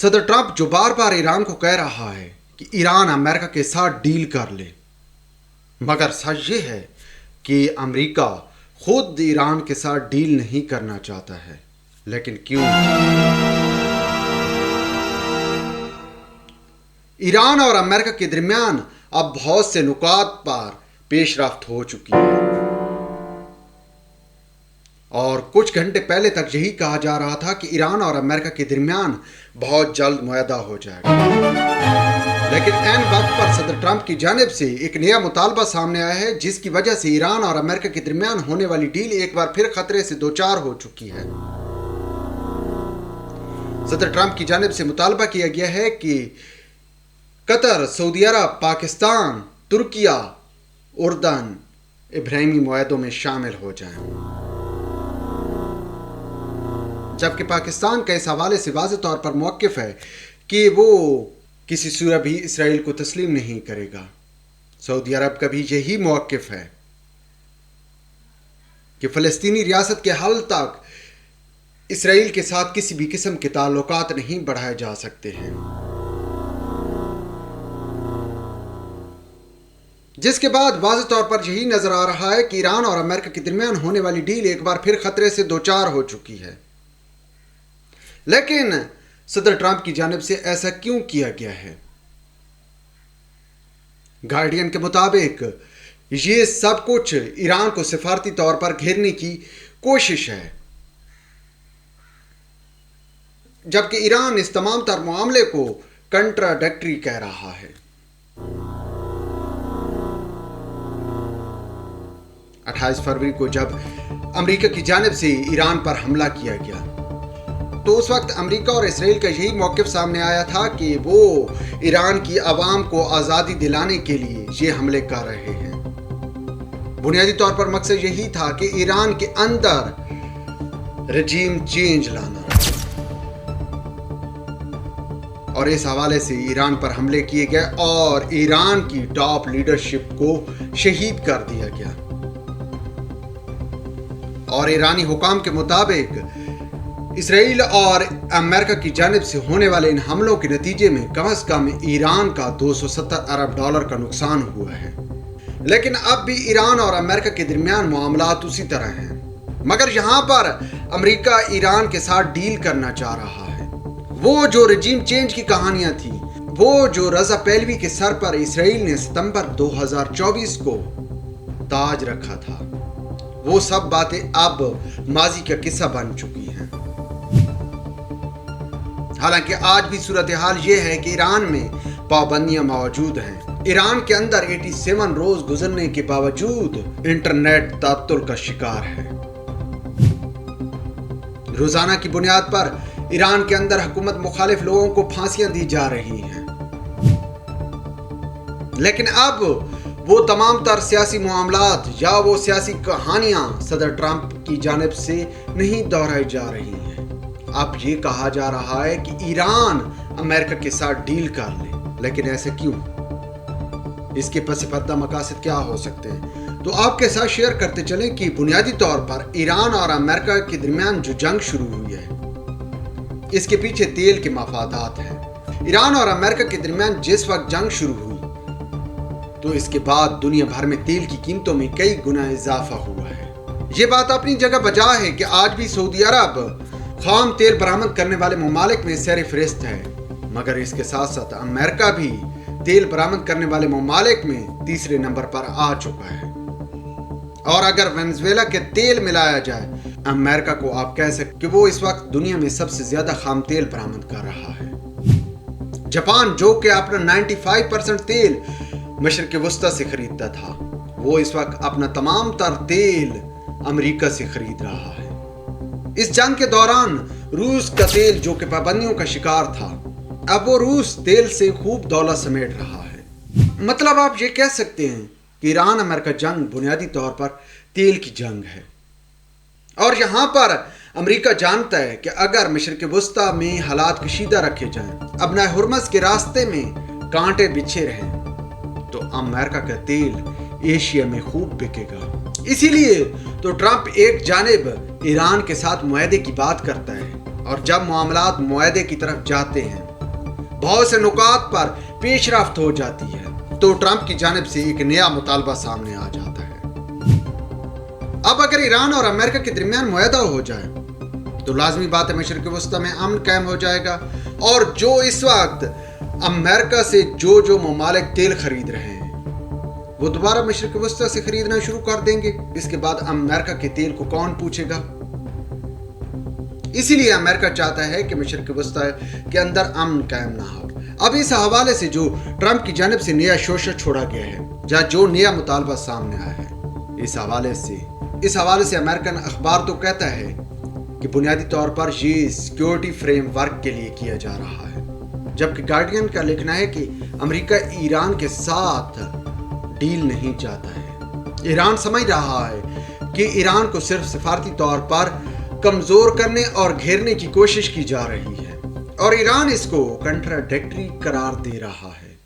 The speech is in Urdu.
صدر ٹرمپ جو بار بار ایران کو کہہ رہا ہے کہ ایران امریکہ کے ساتھ ڈیل کر لے، مگر سچ یہ ہے کہ امریکہ خود ایران کے ساتھ ڈیل نہیں کرنا چاہتا ہے۔ لیکن کیوں؟ ایران اور امریکہ کے درمیان اب بہت سے نکات پر پیش رفت ہو چکی ہے، اور کچھ گھنٹے پہلے تک یہی کہا جا رہا تھا کہ ایران اور امریکہ کے درمیان بہت جلد معاہدہ ہو جائے گا۔ لیکن عین وقت پر صدر ٹرمپ کی جانب سے ایک نیا مطالبہ سامنے آیا ہے، جس کی وجہ سے ایران اور امریکہ کے درمیان ہونے والی ڈیل ایک بار پھر خطرے سے دوچار ہو چکی ہے۔ صدر ٹرمپ کی جانب سے مطالبہ کیا گیا ہے کہ قطر، سعودی عرب، پاکستان، ترکیہ، اردن ابراہیمی معاہدوں میں شامل ہو جائیں، جبکہ پاکستان کا اس حوالے سے واضح طور پر موقف ہے کہ وہ کسی صورت بھی اسرائیل کو تسلیم نہیں کرے گا۔ سعودی عرب کا بھی یہی موقف ہے کہ فلسطینی ریاست کے حل تک اسرائیل کے ساتھ کسی بھی قسم کے تعلقات نہیں بڑھائے جا سکتے ہیں، جس کے بعد واضح طور پر یہی نظر آ رہا ہے کہ ایران اور امریکہ کے درمیان ہونے والی ڈیل ایک بار پھر خطرے سے دوچار ہو چکی ہے۔ لیکن صدر ٹرمپ کی جانب سے ایسا کیوں کیا گیا ہے؟ گارڈین کے مطابق یہ سب کچھ ایران کو سفارتی طور پر گھیرنے کی کوشش ہے، جبکہ ایران اس تمام تر معاملے کو کنٹراڈکٹری کہہ رہا ہے۔ 28 فروری کو جب امریکہ کی جانب سے ایران پر حملہ کیا گیا تو اس وقت امریکہ اور اسرائیل کا یہی موقف سامنے آیا تھا کہ وہ ایران کی عوام کو آزادی دلانے کے لیے یہ حملے کر رہے ہیں۔ بنیادی طور پر مقصد یہی تھا کہ ایران کے اندر رجیم چینج لانا، اور اس حوالے سے ایران پر حملے کیے گئے اور ایران کی ٹاپ لیڈرشپ کو شہید کر دیا گیا، اور ایرانی حکام کے مطابق اسرائیل اور امریکہ کی جانب سے ہونے والے ان حملوں کے نتیجے میں کم از کم ایران کا $270 ارب کا نقصان ہوا ہے۔ لیکن اب بھی ایران اور امریکہ کے درمیان معاملات اسی طرح ہیں، مگر یہاں پر امریکہ ایران کے ساتھ ڈیل کرنا چاہ رہا ہے۔ وہ جو رجیم چینج کی کہانیاں تھیں، وہ جو رضا پہلوی کے سر پر اسرائیل نے ستمبر 2024 کو تاج رکھا تھا، وہ سب باتیں اب ماضی کا قصہ بن چکی ہیں۔ حالانکہ آج بھی صورتحال یہ ہے کہ ایران میں پابندیاں موجود ہیں۔ ایران کے اندر 87 روز گزرنے کے باوجود انٹرنیٹ تعطل کا شکار ہے۔ روزانہ کی بنیاد پر ایران کے اندر حکومت مخالف لوگوں کو پھانسیاں دی جا رہی ہیں، لیکن اب وہ تمام تر سیاسی معاملات یا وہ سیاسی کہانیاں صدر ٹرمپ کی جانب سے نہیں دہرائی جا رہی ہیں۔ اب یہ کہا جا رہا ہے کہ ایران امریکہ کے ساتھ ڈیل کر لے، لیکن ایسے کیوں؟ اس کے پس پردہ مقاصد کیا ہو سکتے ہیں؟ تو آپ کے ساتھ شیئر کرتے چلیں کہ بنیادی طور پر ایران اور امریکہ کے درمیان جو جنگ شروع ہوئی ہے، اس کے پیچھے تیل کے مفادات ہیں۔ ایران اور امریکہ کے درمیان جس وقت جنگ شروع ہوئی تو اس کے بعد دنیا بھر میں تیل کی قیمتوں میں کئی گنا اضافہ ہوا ہے۔ یہ بات اپنی جگہ بجا ہے کہ آج بھی سعودی عرب خام تیل برآمد کرنے والے ممالک میں سر فہرست ہے، مگر اس کے ساتھ ساتھ امریکہ بھی تیل برآمد کرنے والے ممالک میں تیسرے نمبر پر آ چکا ہے، اور اگر وینزویلا کے تیل ملایا جائے امریکہ کو آپ کہہ سکتے کہ وہ اس وقت دنیا میں سب سے زیادہ خام تیل برآمد کر رہا ہے۔ جاپان جو کہ اپنا 95% تیل مشرق وسطی سے خریدتا تھا، وہ اس وقت اپنا تمام تر تیل امریکہ سے خرید رہا ہے۔ اس جنگ کے دوران روس کا تیل جو کہ پابندیوں کا شکار تھا، اب وہ روس تیل سے خوب دولت سمیٹ رہا ہے۔ مطلب آپ یہ کہہ سکتے ہیں کہ ایران امریکہ جنگ بنیادی طور پر تیل کی جنگ ہے، اور یہاں پر امریکہ جانتا ہے کہ اگر مشرق وسطی میں حالات کشیدہ رکھے جائیں، ابنائے ہرمز کے راستے میں کانٹے بچھے رہیں، تو امریکہ کا تیل ایشیا میں خوب بکے گا۔ اسی لیے تو ٹرمپ ایک جانب ایران کے ساتھ معاہدے کی بات کرتا ہے، اور جب معاملات معاہدے کی طرف جاتے ہیں بہت سے نکات پر پیش رفت ہو جاتی ہے تو ٹرمپ کی جانب سے ایک نیا مطالبہ سامنے آ جاتا ہے۔ اب اگر ایران اور امریکہ کے درمیان معاہدہ ہو جائے تو لازمی بات ہے مشرق وسطی میں امن قائم ہو جائے گا، اور جو اس وقت امریکہ سے جو ممالک تیل خرید رہے ہیں وہ دوبارہ مشرق وسطی سے خریدنا شروع کر دیں گے۔ اس کے بعد امریکہ کے تیل کو کون پوچھے گا؟ اسی لیے امریکہ چاہتا ہے کہ مشرق وسطی کے اندر امن قائم نہ ہو۔ اب اس حوالے سے جو ٹرمپ کی جانب سے نیا شوشہ چھوڑا گیا ہے یا جو نیا مطالبہ سامنے آیا ہے، اس حوالے سے امریکن اخبار تو کہتا ہے کہ بنیادی طور پر یہ سیکیورٹی فریم ورک کے لیے کیا جا رہا ہے، جبکہ گارڈین کا لکھنا ہے کہ امریکہ ایران کے ساتھ ڈیل نہیں چاہتا ہے۔ ایران سمجھ رہا ہے کہ ایران کو صرف سفارتی طور پر کمزور کرنے اور گھیرنے کی کوشش کی جا رہی ہے، اور ایران اس کو کنٹراڈکٹری قرار دے رہا ہے۔